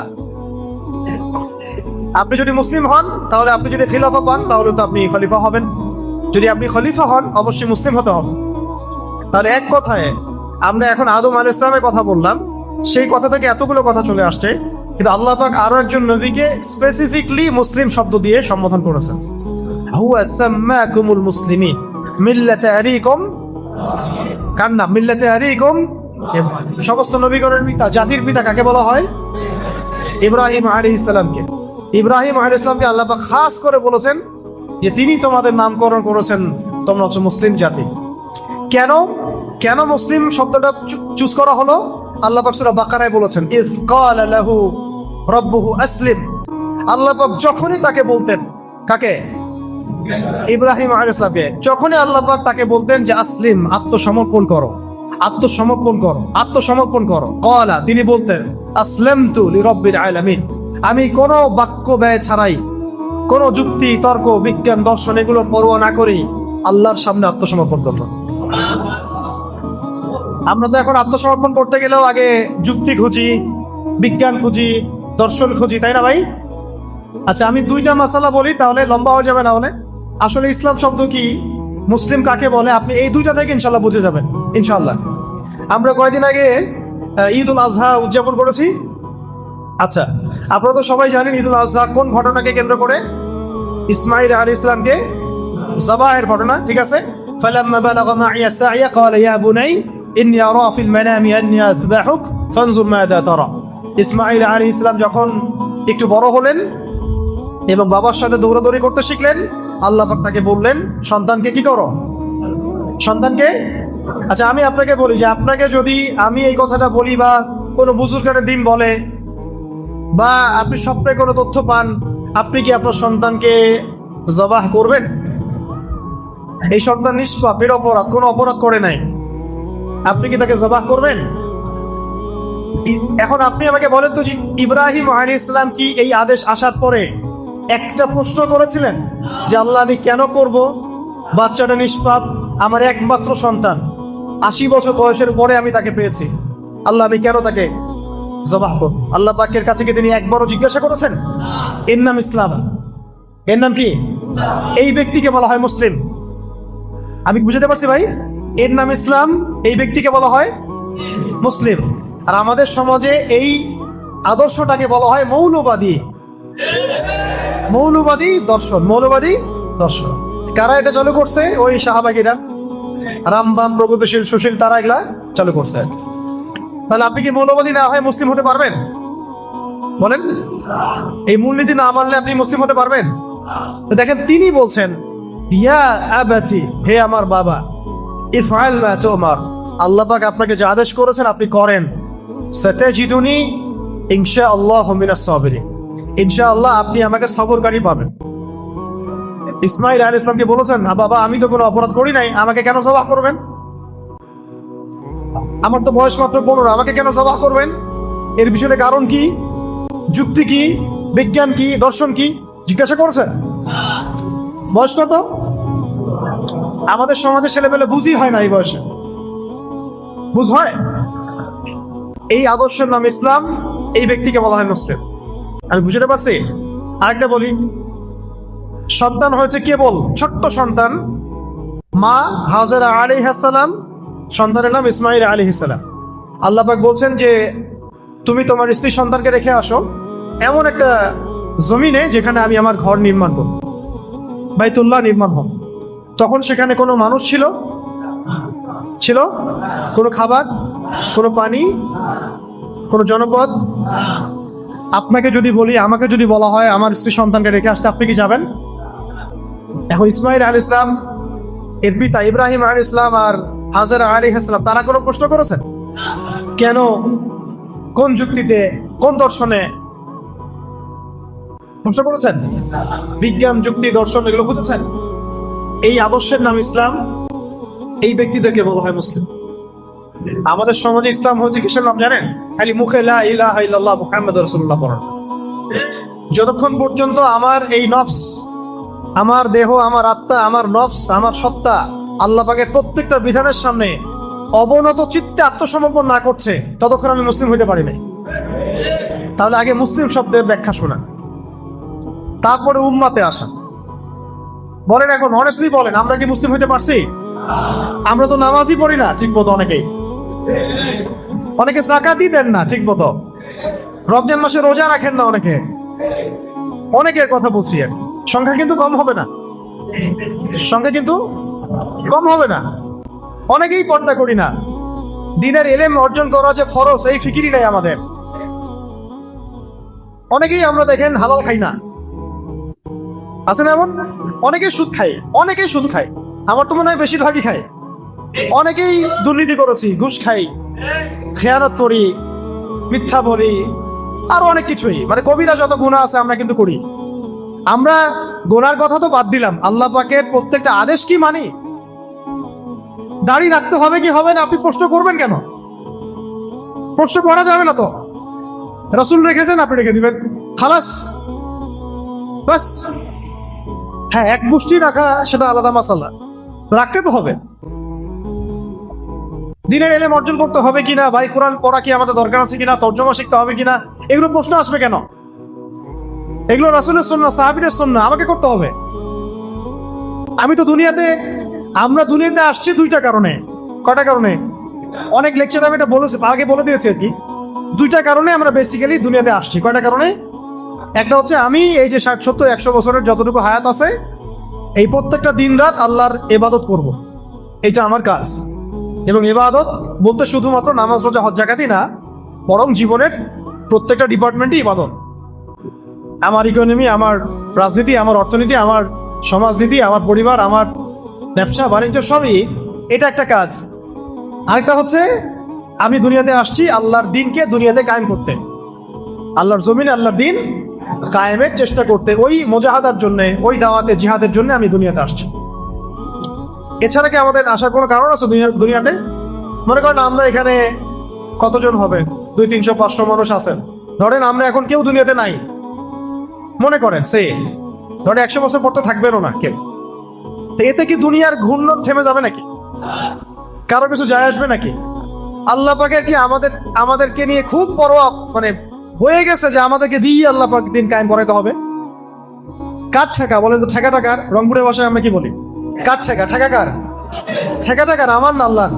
আপনি যদি মুসলিম হন তাহলে আপনি যদি খিলাফা পান তাহলে তো আপনি খলিফা হবেন। যদি আপনি খলিফা হন অবশ্যই মুসলিম হতে হবে। তাহলে এক কথায় আমরা এখন আদম আলাইহিস সালামের কথা বললাম, সেই কথা থেকে এতগুলো কথা চলে আসছে, কিন্তু আল্লাহ পাক আরো একজন নবীকে স্পেসিফিকলি মুসলিম শব্দ দিয়ে সম্বোধন করেছেন। হুয়া সাম্মাকুমুল মুসলিমিন মিল্লাতে আবিকুম, কার নাম? মিল্লাতে আবিকুম। সমস্ত নবীগণের পিতা, জাতির পিতা কাকে বলা হয়? ইব্রাহিম আলাইহিস সালামকে। ইব্রাহিম আলাইহিস সালামকে আল্লাহ পাক খাস করে বলেছেন যে তিনি তোমাদের নামকরণ করেছেন, তোমরা হচ্ছে মুসলিম জাতি। কেন কেন মুসলিম শব্দটা চুজ করা হলো? আল্লাহ পাক সূরা বাকারায় বলেছেন, ইয ক্বালা লাহু রাব্বুহু আসলিম। আল্লাহ পাক যখনই তাকে বলতেন, কাকে? ইব্রাহিম আলাইহিস সালামকে। যখনই আল্লাহ পাক তাকে বলতেন যে আসলিম, আত্মসমর্পণ করো, আত্মসমর্পণ করো, আত্মসমর্পণ করো, ক্বালা, তিনি বলতেন আসলামতু লিরাব্বিল আলামিন। আমি কোনো বাক্য ব্যয় ছাড়াই, কোনো যুক্তি তর্ক বিজ্ঞান দর্শন এগুলোর পরোয়া না করেই আল্লাহর সামনে আত্মসমর্পণ করলাম। আমরা তো এখন আত্মসমর্পণ করতে গেলেও আগে যুক্তি খুঁজি, বিজ্ঞান খুঁজি, দর্শন খুঁজি, তাই না ভাই? আচ্ছা, আমি দুইটা মাসালা বলি, তাহলে লম্বা হয়ে যাবে না হলে। আসলে ইসলাম শব্দ কি, মুসলিম কাকে বলে, আপনি এই দুইটা থেকে ইনশাল্লাহ বুঝে যাবেন ইনশাল্লাহ। আমরা কয়েকদিন আগে ঈদ উল আজহা উদযাপন করেছি। আচ্ছা, আপনারা তো সবাই জানেন ঈদ উল আজহা কোন ঘটনাকে কেন্দ্র করে? ইসমাঈল আলাইহিস সালামকে যাবাহের ঘটনা, ঠিক আছে? ফালাম্মা বালাগা মাইয়া সাইয়া ক্বালা ইয়া বুনাই ইন্নী আরা ফিল মানামি আন্নী আযবাহুক ফানজুর মাযা তারা। ইসমাঈল আলাইহিস সালাম যখন একটু বড় হলেন এবং বাবার সাথে দৌড়াদৌড়ি করতে শিখলেন, আল্লাহ পাক তাকে বললেন সন্তানকে কি করো? সন্তানকে। আচ্ছা, আমি আপনাকে বলি যে আপনাকে যদি আমি এই কথাটা বলি বা কোনো বুজুর্গের দিন বলে বা আপনি স্বপ্নে কোনো তথ্য পান, আপনি কি আপনার সন্তানকে জবাহ করবেন? এই সন্তান নিষ্পাপ, নিরপরাধ, কোনো অপরাধ করে নাই, আপনি কি তাকে জবাহ করবেন? এখন আপনি আমাকে বলেন তো যে ইব্রাহিম আলাইহিস সালাম কি এই আদেশ আসার পরে একটা প্রশ্ন করেছিলেন যে আল্লাহ আমি কেন করব? বাচ্চাটা নিষ্পাপ, আমার একমাত্র সন্তান, 80 বছর বয়সের পরে আমি তাকে পেয়েছি, আল্লাহ আমি কেন তাকে জবাহ করব? আল্লাহ পাকের কাছে কি তিনি একবারও জিজ্ঞাসা করেছেন? এর নাম ইসলাম। এর নাম কি? এই ব্যক্তিকে বলা হয় মুসলিম। আমি বুঝতে পারছি ভাই? এর নাম ইসলাম, এই ব্যক্তিকে বলা হয় মুসলিম। আর আমাদের সমাজে এই আদর্শটাকে বলা হয় মৌলবাদী। মৌলবাদী দর্শন, মৌলবাদী দর্শন। কারা এটা চালু করছে? ওই সাহাবাগীরা, রামবাম, প্রগতিশীল, সুশীল, তারা এগুলা চালু করছে। তাহলে আপনি কি মৌলবাদী না হয় মুসলিম হতে পারবেন? বলেন, এই মূলনীতি না মানলে আপনি মুসলিম হতে পারবেন? দেখেন, তিনি বলছেন ইয়া আবাতি, হে আমার বাবা, ইফআল মা তুমার, আল্লাহ পাক আপনাকে যে আদেশ করেছেন আপনি করেন। সাতাজিদুনি ইনশাআল্লাহু মিনাস সাবিরিন, ইনশাআল্লাহ আপনি আমাকে সবরকারী পাবেন। ইসমাঈল আলাইহিস সালামকে বলেছেন, বাবা আমি তো কোনো অপরাধ করি নাই, আমাকে কেন জবাহ করবেন? আমার তো বয়স মাত্র 15, আমাকে কেন জবাহ করবেন? এর পিছনে কারণ কি, যুক্তি কি, বিজ্ঞান কি, দর্শন কি জিজ্ঞাসা করছেন? বয়স কত? আমাদের সমাজের ছেলেপেলে বুঝই হয় না এই বয়সে, বুঝ হয়? এই আদর্শের নাম ইসলাম, এই ব্যক্তিকে বলা হয় মুসলিম। আমি বুঝতে পারছি। আরেকটা বলি, সন্তান হয়েছে কেবল ছোট্ট সন্তান, মা হাজেরা আলাইহিস সালাম, সন্তানের নাম ইসমাইল আলাইহিস সালাম। আল্লাহ পাক বলছেন যে তুমি তোমার স্ত্রী সন্তানকে রেখে আসো এমন একটা জমিনে যেখানে আমি আমার ঘর নির্মাণ করব, বাইতুল্লাহ নির্মাণ হবে। তখন সেখানে কোনো মানুষ ছিল? কোনো খাবার, কোনো পানি, কোনো জনপদ? আপনাকে যদি বলি, আমাকে যদি বলা হয় আমার স্ত্রী সন্তানকে রেখে আসতে, আপনি কি যাবেন? এখন ইসমাইল আলাইহিস সালাম, এর পিতা ইব্রাহিম আলাইহিস সালাম আর হাজেরা আলাইহিস সালাম, তারা কোনো প্রশ্ন করেছেন? কেন, কোন যুক্তিতে, কোন দর্শনে প্রশ্ন করেছেন? বিজ্ঞান, যুক্তি, দর্শন এগুলো খুঁজেছেন? এই আদর্শের নাম ইসলাম, এই ব্যক্তিদেরকে বলা হয় মুসলিম। আমাদের সমাজে ইসলাম হচ্ছে কিসের নাম জানেন? খালি মুখে লা ইলাহা ইল্লাল্লাহ মুহাম্মাদুর রাসূলুল্লাহ পড়া। যতক্ষণ পর্যন্ত আমার এই নফস, আমার দেহ, আমার আত্মা, আমার নফস, আমার সত্তা আল্লাহ পাকের প্রত্যেকটা বিধানের সামনে অবনত চিত্তে আত্মসমর্পণ না করছে, ততক্ষণ আমি মুসলিম হইতে পারি নাই। তাহলে আগে মুসলিম শব্দের ব্যাখ্যা শোনা, তারপরে উম্মাতে আসা। বলেন এখন অনেস্টলি বলেন, আমরা কি মুসলিম হইতে পারছি? আমরা তো নামাজই পড়ি না ঠিক মতো, অনেকে যাকাতই দেন না ঠিক মতো, রমজান মাসে রোজা রাখেন না অনেকের কথা বলছি। আর সংখ্যা কিন্তু কম হবে না, অনেকেই পর্দা করি না। দিনের ইলম অর্জন করা যে ফরজ, এই ফিকিরই নাই আমাদের। অনেকেই আমরা দেখেন হালাল খাই না, আছে না এমন? অনেকেই সুদ খাই, আমার তো মনে হয় বেশিরভাগই খাই। অনেকেই দুর্নীতি করেছি, ঘুষ খাই, খেয়ানত করি, মিথ্যা বলি, আরো অনেক কিছুই, মানে কবিরা যত গুনাহ আছে আমরা কিন্তু করি। আমরা গুনার কথা তো বাদ দিলাম, আল্লাহ পাকের প্রত্যেকটা আদেশ কি মানি? দাড়ি রাখতে হবে কি হবে না আপনি প্রশ্ন করবেন কেন? প্রশ্ন করা যাবে না তো। রাসূল রেখেছেন, আপনি রেখে দিবেন, খালাস, বাস। হ্যাঁ, এক মুষ্টি রাখা সেটা আলাদা মাসালা, রাখতে তো হবে। দিনের ইলম অর্জন করতে হবে কিনা, ভাই কোরআন পড়া কি আমাদের দরকার আছে কিনা, তর্জমা শিখতে হবে কিনা, এগুলো প্রশ্ন আসবে কেন? এগুলো রাসূলের সুন্নাহ, সাহাবীদের সুন্নাহ, আমাকে করতে হবে। আমরা দুনিয়াতে আসছি দুইটা কারণে। কয়টা কারণে? অনেক লেকচার আমি এটা বলেছি, আগে বলে দিয়েছি আর কি। দুইটা কারণে আমরা বেসিক্যালি দুনিয়াতে আসছি। কয়টা কারণে? একটা হচ্ছে আমি এই যে 60, 70, 100 বছরের যতটুকু হায়াত আছে, এই প্রত্যেকটা দিন রাত আল্লাহর ইবাদত করব, এটা আমার কাজ। এবং ইবাদত বলতে শুধুমাত্র নামাজ, রোজা, হজ, যাকাতই না, বরং জীবনের প্রত্যেকটা ডিপার্টমেন্টই ইবাদত। আমার ইকোনমি, আমার রাজনীতি, আমার অর্থনীতি, আমার সমাজনীতি, আমার পরিবার, আমার ব্যবসা বাণিজ্য, সবই এটা একটা কাজ। আরেকটা হচ্ছে আমি দুনিয়াতে আসছি আল্লাহর দিনকে দুনিয়াতে কায়েম করতে, আল্লাহর জমিনে আল্লাহর দিন কায়েমের চেষ্টা করতে, ওই মুজাহাদার জন্য, ওই দাওয়াতে জিহাদের জন্য আমি দুনিয়াতে আসছি। এছাড়া কি আমাদের আসার কোনো কারণ আছে দুনিয়াতে? মনে করেন আমরা এখানে কতজন হবে, 200, 300, 500 মানুষ আছেন। ধরেন আমরা এখন কেউ দুনিয়াতে নাই, মনে করেন ধরেন 100 বছর পর তো থাকবেনও না কেউ। তো এতে কি দুনিয়ার ঘূর্ণন থেমে যাবে নাকি? কারো কিছু যায় আসবে নাকি? আল্লাহ পাকের কি আমাদেরকে নিয়ে খুব বড় মানে হয়ে গেছে যে আমাদেরকে দিয়ে আল্লাহ পাক দিন কায়েম করাইতে হবে? কার ঠেকা বলেন তো? ঠেকাটা কার? রংপুরে ভাষায় আমরা কি বলি? কার ঠেকা? ঠেকা কার? ঠেকাটা কার? আমার না আল্লাহর?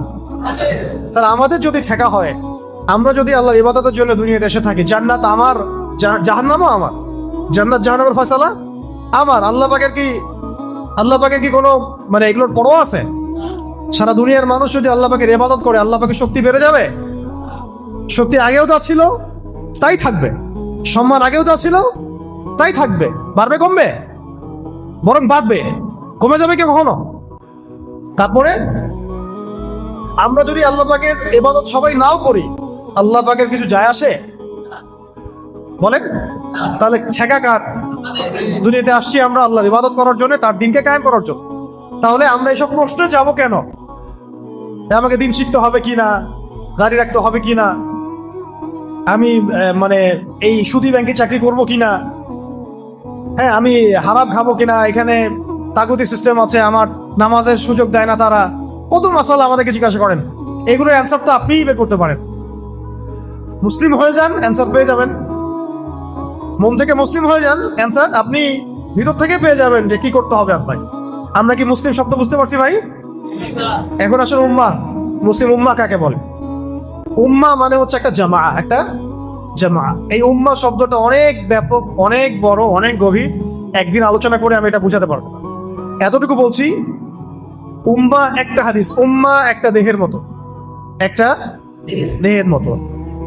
তাহলে আমাদের যদি ঠেকা হয়, আমরা যদি আল্লাহর ইবাদতের জন্য দুনিয়াতে এসে থাকি, জান্নাত আমার, জাহান্নামও আমার, জান্নাত জাহান্নামের ফয়সালা আমার। আল্লাহ পাকের কি কোনো মানে এগুলোর পরোয়া আছে? সারা দুনিয়ার মানুষ যদি আল্লাহ পাকের ইবাদত করে, আল্লাহ পাকের শক্তি বেড়ে যাবে? শক্তি আগেও যা ছিল তাই থাকবে, সম্মান আগেও যা ছিল তাই থাকবে, বাড়বে কমবে? বরং বাড়বে, কমে যাবে কি কখনো? তারপরে আমরা যদি আল্লাহ পাকের ইবাদত সবাই নাও করি, আল্লাহ পাকের কিছু যায় আসে বলেন? তাহলে ঠেকা কার? দুনিয়াতে আসছি আমরা আল্লাহর ইবাদত করার জন্য, তার দিনকে কায়েম করার জন্য। তাহলে আমরা এসব প্রশ্নে যাবো কেন? আমাকে দিন শিখতে হবে কিনা, দাঁড়িয়ে রাখতে হবে কিনা, আমি মানে এই সুদী ব্যাংকে চাকরি করব কিনা, হ্যাঁ আমি হারাম খাবো কিনা, এখানে তাগুতি সিস্টেম আছে, আমার নামাজের সুযোগ দেয় না তারা, কত মাসালা আমাদেরকে জিজ্ঞাসা করেন। এগুলোর অ্যান্সার তো আপনিই বের করতে পারেন। মুসলিম হয়ে যান, অ্যান্সার পেয়ে যাবেন। মন থেকে মুসলিম হয়ে যান, অ্যান্সার আপনি ভিতর থেকে পেয়ে যাবেন যে কি করতে হবে আপনাকে। আমরা কি মুসলিম শব্দ বুঝতে পারছি ভাই? এখন আসলে উম্মাহ, মুসলিম উম্মাহ কাকে বলে? উম্মাহ মানে হচ্ছে একটা জামা, একটা জামা। এই উম্মাহ শব্দটা অনেক ব্যাপক, অনেক বড়, অনেক গভীর। একদিন আলোচনা করে আমি এটা বুঝাতে পারবো। এতটুকু বলছি, উম্মাহ একটা হাদিস, উম্মাহ একটা দেহের মতো, একটা দেহের মতো।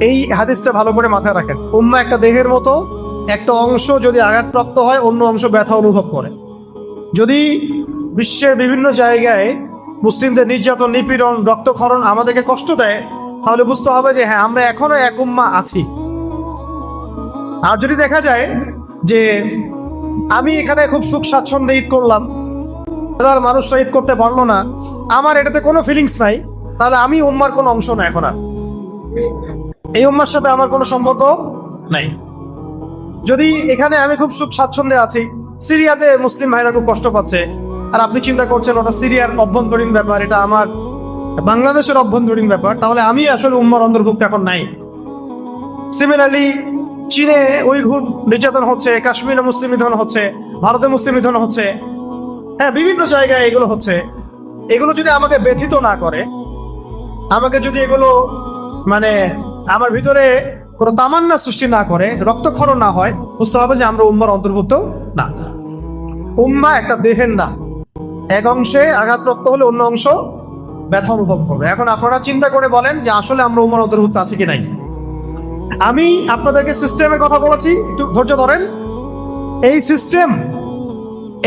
এই হাদিসটা ভালো করে মাথায় রাখেন। উম্মাহ একটা দেহের মতো, একটা অংশ যদি আঘাতপ্রাপ্ত হয় অন্য অংশ ব্যথা অনুভব করে। যদি বিশ্বের বিভিন্ন জায়গায় মুসলিমদের নির্যাতন, নিপীড়ন, রক্তক্ষরণ আমাদেরকে কষ্ট দেয়, তাহলে বুঝতে হবে যে হ্যাঁ আমরা এখনো এক উম্মাহ আছি। আর যদি দেখা যায় যে আমি এখানে খুব সুখ স্বাচ্ছন্দ্যে ঈদ করলাম, হাজার মানুষরা ঈদ করতে পারলো না, আমার এটাতে কোনো ফিলিংস নাই, তাহলে আমি উম্মার কোনো অংশ না, এখন আর এই উম্মার সাথে আমার কোনো সম্পর্ক নাই। যদি এখানে আমি খুব সুখ স্বাচ্ছন্দ্যে আছি, সিরিয়াতে মুসলিম ভাইরা খুব কষ্ট পাচ্ছে, আর আপনি চিন্তা করছেন ওটা সিরিয়ার অভ্যন্তরীণ ব্যাপার, এটা আমার বাংলাদেশের অভ্যন্তরীণ ব্যাপার, তাহলে আমি আসলে উম্মার অন্তর্ভুক্ত এখন নাই। সিমিলারলি চীনে উইঘুর নির্যাতন হচ্ছে, কাশ্মীরে মুসলিম নিধন হচ্ছে, ভারতে মুসলিম নিধন হচ্ছে, হ্যাঁ বিভিন্ন জায়গায় এগুলো হচ্ছে। এগুলো যদি আমাকে ব্যথিত না করে, আমাকে যদি এগুলো মানে আমার ভিতরে কোনো তামান্না সৃষ্টি না করে, রক্তক্ষরণ না হয়, বুঝতে হবে যে আমরা উম্মার অন্তর্ভুক্ত না। উম্মা একটা দেহের না, এক অংশে আঘাতপ্রাপ্ত হলে অন্য অংশ ব্যথা অনুভব করবে। এখন আপনারা চিন্তা করে বলেন যে আসলে আমরা উম্মার অন্তর্ভুক্ত আছি কি নাই। আমি আপনাদেরকে সিস্টেমের কথা বলেছি, একটু ধৈর্য ধরেন।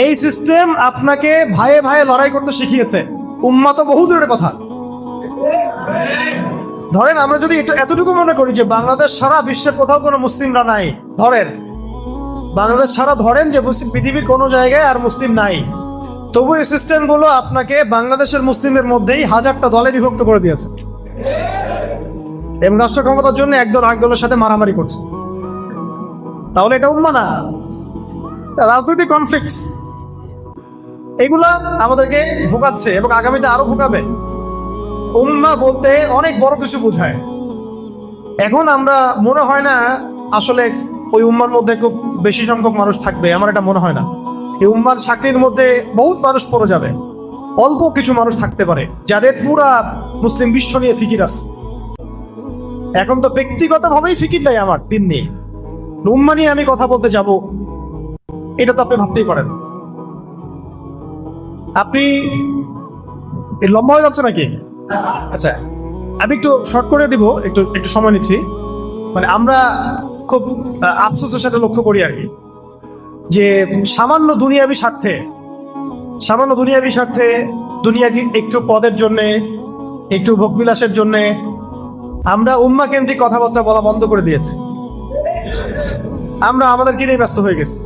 এই সিস্টেম আপনাকে ভাইয়ে ভাইয়ে লড়াই করতে শিখিয়েছে। উম্মা তো বহু দূরের কথা। ধরেন আমরা যদি এতটুকু মনে করি যে বাংলাদেশ সারা বিশ্বের কোথাও কোনো মুসলিমরা নাই, ধরেন বাংলাদেশ সারা, ধরেন যে পৃথিবীর কোনো জায়গায় আর মুসলিম নাই, তবু এই সিস্টেমগুলো আপনাকে বাংলাদেশের মুসলিমদের মধ্যেই হাজারটা দলে বিভক্ত করে দিয়েছে এবং রাষ্ট্র ক্ষমতার জন্য একদল আরেক দলের সাথে মারামারি করছে। তাহলে এটা উম্মাহ না, রাজনৈতিক কনফ্লিক্ট। এগুলা আমাদেরকে ভোগাচ্ছে এবং আগামীতে আরো ভোগাবে। উম্মাহ বলতে অনেক বড় কিছু বোঝায়। এখন আমরা মনে হয় না আসলে ওই উম্মার মধ্যে খুব বেশি সংখ্যক মানুষ থাকবে, আমার এটা মনে হয় না। এই উম্মার ছাকরির মধ্যে বহুত মানুষ পড়ে যাবে, অল্প কিছু মানুষ থাকতে পারে যাদের পুরা মুসলিম বিশ্ব নিয়ে ফিকির আছে। এখন তো ব্যক্তিগতভাবেই ফিকির নাই আমার, দিন নেই। উম্মা নিয়ে আমি কথা বলতে যাব, এটা তো আপনি ভাবতেই পারেন। আপনি লম্বা হয়ে যাচ্ছে নাকি? আচ্ছা, আমি একটু শর্ট করে দিব, একটু সময় নিচ্ছি। মানে আমরা খুব আফসোসের সাথে লক্ষ্য করি আর কি, যে সামান্য দুনিয়াবি স্বার্থে, দুনিয়াকে একটু পদের জন্যে, একটু ভোগবিলাসের জন্যে আমরা উম্মাহ কেন্দ্রিক কথাবার্তা বলা বন্ধ করে দিয়েছি। আমরা আমাদেরকে নিয়ে ব্যস্ত হয়ে গেছি।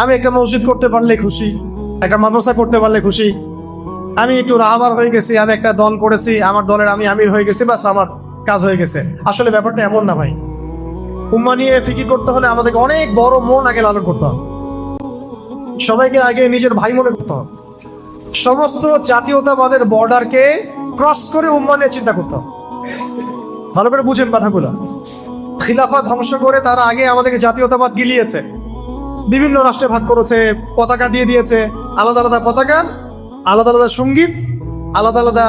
আমি একটা মসজিদ করতে পারলে খুশি, একটা মাদ্রাসা করতে পারলে খুশি, আমি একটু রাহবার হয়ে গেছি, আমি একটা দল করেছি, আমার দলের আমি আমির হয়ে গেছি, বাস আমার কাজ হয়ে গেছে। আসলে ব্যাপারটা এমন না ভাই। উম্মাহ নিয়ে ফিকির করতে হলে আমাদেরকে অনেক বড় মন আগে লালন করতে হবে, সবাইকে আগে নিজের ভাই মনে করতে হবে, সমস্ত জাতীয়তাবাদের বর্ডারকে ক্রস করে উম্মাহ নিয়ে চিন্তা করতে হবে। ভালো করে বুঝেন কথাগুলো। খিলাফা ধ্বংস করে তারা আগে আমাদেরকে জাতীয়তাবাদ গিলিয়েছে, বিভিন্ন রাষ্ট্রে ভাগ করেছে, পতাকা দিয়ে দিয়েছে, আলাদা আলাদা পতাকা, আলাদা আলাদা সঙ্গীত, আলাদা আলাদা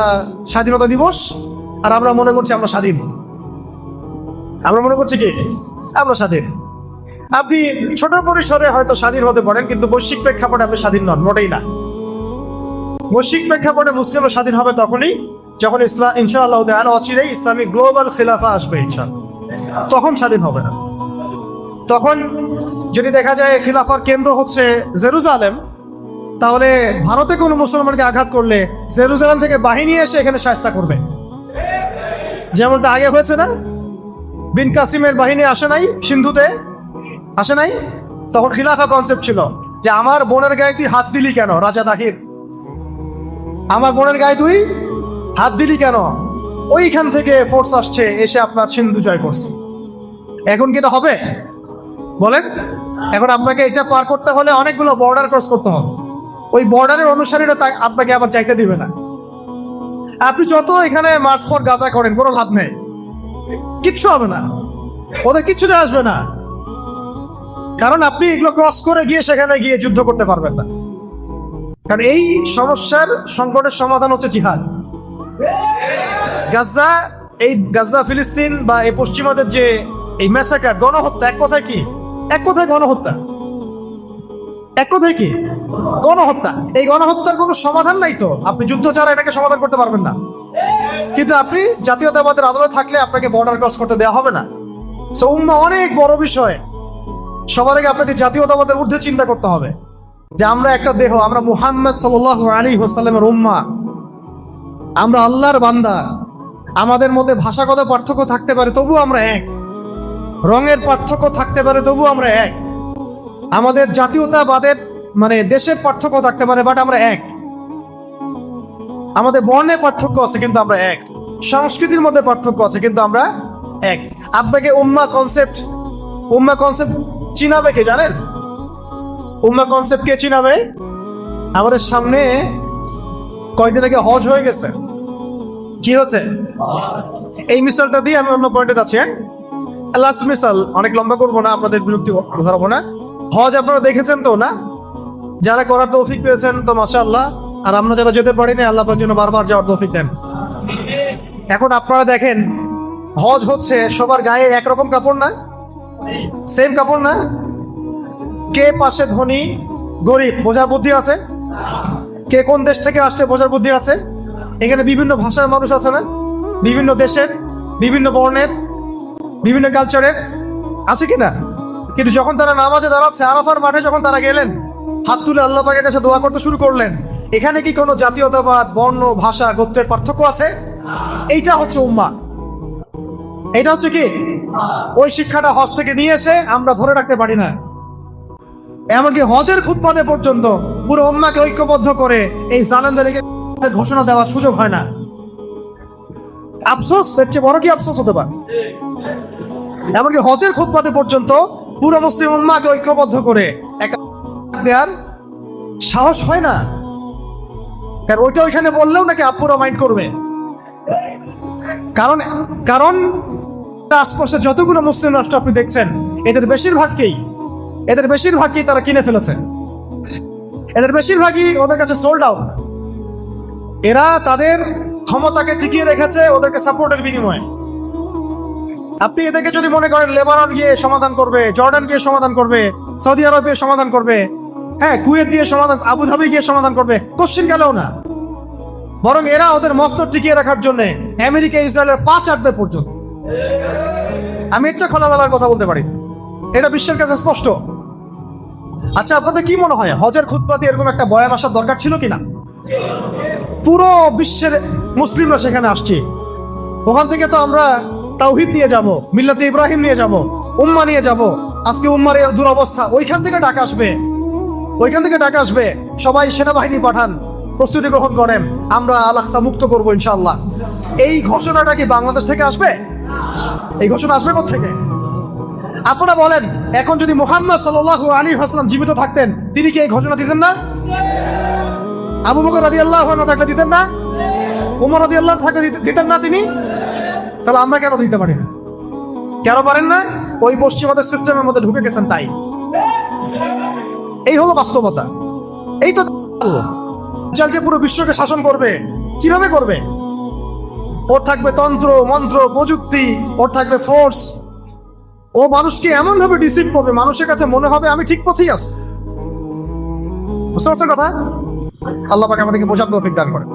স্বাধীনতা দিবস, আর আমরা মনে করছি আমরা স্বাধীন। আমরা মনে করছি কি আমরা স্বাধীন। আপনি ছোট পরিসরে হয়তো স্বাধীন হতে পারেন, কিন্তু বৈশ্বিক প্রেক্ষাপটে আপনি স্বাধীন নন, মোটেই না। বৈশ্বিক প্রেক্ষাপটে মুসলিমরা স্বাধীন হবে তখনই যখন ইসলাম ইনশাআল্লাহ তাআলা অচিরেই ইসলামী গ্লোবাল খিলাফা আসবে ইনশাআল্লাহ, তখন স্বাধীন হবে না। তখন যদি দেখা যায় খিলাফার কেন্দ্র হচ্ছে জেরুজালেম, তাহলে ভারতে কোনো মুসলমানকে আঘাত করলে জেরুজালেম থেকে বাহিনী এসে এখানে শায়েস্তা করবে, যেমনটা আগে হয়েছে না। বিন কাসিমের বাহিনী আসে নাই, সিন্ধুতে আসে নাই, তখন খিলাফা কনসেপ্ট ছিল যে আমার বোনের গায়ে তুই হাত দিলি কেন রাজা দাহির, আমার বোনের গায়ে তুই হাত দিলি কেন? ওইখান থেকে ফোর্স আসছে, এসে আপনার সিন্ধু জয় করছে। এখন কি এটা হবে বলেন? এখন আপনাকে এটা পার করতে হলে অনেকগুলো বর্ডার ক্রস করতে হবে। ওই বর্ডারের অনুসারীরা আপনাকে আবার চাইতে দিবে না। আপনি যত এখানে মার্চ ফর গাজা করেন, কোনো লাভ নেই, কিচ্ছু হবে না, ওদের কিচ্ছু আসবে না। কারণ আপনি এগুলো ক্রস করে গিয়ে সেখানে গিয়ে যুদ্ধ করতে পারবেন না। কারণ এই সমস্যার সংকটের সমাধান হচ্ছে জিহাদ। গাজা, এই গাজা ফিলিস্তিন বা এই পশ্চিমাদের যে এই ম্যাসাকার, গণহত্যা, এক কথায় কি? এক কথায় গণহত্যা। এক কথায় কি? গণহত্যা। এই গণহত্যার কোনো সমাধান নাই তো, আপনি যুদ্ধ ছাড়া এটাকে সমাধান করতে পারবেন না। কিন্তু আপনি জাতীয়তাবাদের আদলে থাকলে আপনাকে বর্ডার ক্রস করতে দেওয়া হবে না। সো উম্মাহ অনেক বড় বিষয়। সবার আগে আপনাকে জাতীয়তাবাদের ঊর্ধ্বে চিন্তা করতে হবে যে আমরা একটা দেহ, আমরা মুহাম্মদ সাল্লাল্লাহু আলাইহি ওয়াসাল্লামের উম্মাহ, আমরা আল্লাহর বান্দা। আমাদের মধ্যে ভাষাগত পার্থক্য থাকতে পারে, তবু আমরা এক। রঙের পার্থক্য থাকতে পারে, তবু আমরা এক। আমাদের জাতীয়তাবাদের মানে দেশের পার্থক্য থাকতে পারে, বাট আমরা এক। আমাদের বর্ণের পার্থক্য আছে, কিন্তু আমরা এক। সংস্কৃতির মধ্যে পার্থক্য আছে, কিন্তু আমরা এক। আপনাকে উম্মাহ কনসেপ্ট চিনাবে কে জানেন? উম্মাহ কনসেপ্ট কে চিনাবে? আমাদের সামনে কয়েকদিন আগে হজ হয়ে গেছে। কি হচ্ছে? এই মিসালটা দিয়ে আমি অন্য পয়েন্টে যাচ্ছি। লাস্ট মিসাল, অনেক লম্বা করবো না, আপনাদের বিরক্তি ধরাবো না। হজ আপনারা দেখেছেন তো না? যারা করার তৌফিক পেয়েছেন তো মাশাআল্লাহ, আর আমরা যারা যেতে পারিনি, আল্লাহ পাক যেন বারবার যাওয়ার তৌফিক দেন। এখন আপনারা দেখেন, হজ হচ্ছে সবার গায়ে একরকম কাপড় না, সেম কাপড় না। কে পাশে ধনী গরিব বোঝার বুদ্ধি আছে? কে কোন দেশ থেকে আসছে বোঝার বুদ্ধি আছে? এখানে বিভিন্ন ভাষার মানুষ আছে না, বিভিন্ন দেশের, বিভিন্ন বর্ণের, বিভিন্ন কালচারের, আছে কিনা? কিন্তু যখন তারা নামাজে দাঁড়াচ্ছে, আরাফার মাঠে যখন তারা গেলেন, হাত তুলে আল্লাহ পাকের কাছে দোয়া করতে শুরু করলেন, এখানে কি কোনো জাতীয়তাবাদ, বর্ণ, ভাষা, গোত্রের পার্থক্য আছে? এইটা হচ্ছে উম্মাহ। এটা হচ্ছে কি? ওই শিক্ষাটা হজ থেকে নিয়ে এসে আমরা ধরে রাখতে পারি না। এমনকি হজের খুতবাতে পর্যন্ত পুরো উম্মাহকে ঐক্যবদ্ধ করে এই জালেমদেরকে ঘোষণা দেওয়ার সুযোগ হয় না। আফসোস, এর চেয়ে বড় কি আফসোস হতে পারে? এমনকি হজের খুতবাতে পর্যন্ত পুরো মুসলিম উম্মাহকে ঐক্যবদ্ধ করে একটা দেওয়ার সাহস হয় না। কারণ ওইটা ওইখানে বললেও নাকি আপুরা মাইন্ড করবে। কারণ আশপাশে যতগুলো মুসলিম রাষ্ট্র আপনি দেখছেন, এদের বেশিরভাগকেই তারা কিনে ফেলেছে। এদের বেশিরভাগই ওদের কাছে সোল্ড আউট। এরা তাদের ক্ষমতাকে টিকিয়ে রেখেছে ওদেরকে সাপোর্টের বিনিময়ে। আপনি এদেরকে যদি মনে করেন লেবানন গিয়ে সমাধান করবে, জর্ডান গিয়ে সমাধান করবে, সৌদি আরব গিয়ে সমাধান করবে, হ্যাঁ কুয়েত দিয়ে সমাধান, আবুধাবি গিয়ে সমাধান করবে, কোশ্চিন গেলেও না। বরং এরা ওদের মস্তক টিকিয়ে রাখার জন্য আমেরিকা ইসরায়েলের পা চাটবে পর্যন্ত। আমি এর চেয়ে খোলামেলার কথা বলতে পারি, এটা বিশ্বের কাছে স্পষ্ট। আচ্ছা, আপনাদের কি মনে হয় হজের খুতবাতে এরকম একটা বয়ান আসার দরকার ছিল কিনা? পুরো বিশ্বের মুসলিমরা সেখানে আসছে। ওখান থেকে তো আমরা তাওহীদ নিয়ে যাব, মিল্লাতে ইব্রাহিম নিয়ে যাব, উম্মাহ নিয়ে যাব। আজকে উম্মার এই দুরবস্থা, ওইখান থেকে ডাক আসবে, সবাই সেনাবাহিনী পাঠান, প্রস্তুতি গ্রহণ করেন, আমরা আল আকসা মুক্ত করবো ইনশাআল্লাহ। এই ঘোষণাটা কি বাংলাদেশ থেকে আসবে? এই ঘোষণা আসবে কোত্থেকে? আপনারা বলেন, এখন যদি মুহাম্মদ সাল্লাল্লাহু আলাইহি ওয়াসাল্লাম জীবিত থাকতেন, তিনি কি এই ঘোষণা দিতেন না? আবু বকর রাদিয়াল্লাহু আনহু থাকলে দিতেন না? ওমর রাদিয়াল্লাহু থাকলে দিতেন না তিনি? তাহলে আমরা কেন দিতে পারি না? কেন পারেন না? ওই পশ্চিমাদের সিস্টেমের মধ্যে ঢুকে গেছেন তাই। এই হলো বাস্তবতা। এই তো যে পুরো বিশ্বকে শাসন করবে, কিভাবে করবে? ওর থাকবে তন্ত্র মন্ত্র প্রযুক্তি, ওর থাকবে ফোর্স। ও মানুষকে এমন ভাবে ডিসিভ করবে, মানুষের কাছে মনে হবে আমি ঠিক পথেই আছি। বুঝতে পারছেন কথা? আল্লাহ পাক আমাদেরকে বোঝার তৌফিক দান করেন।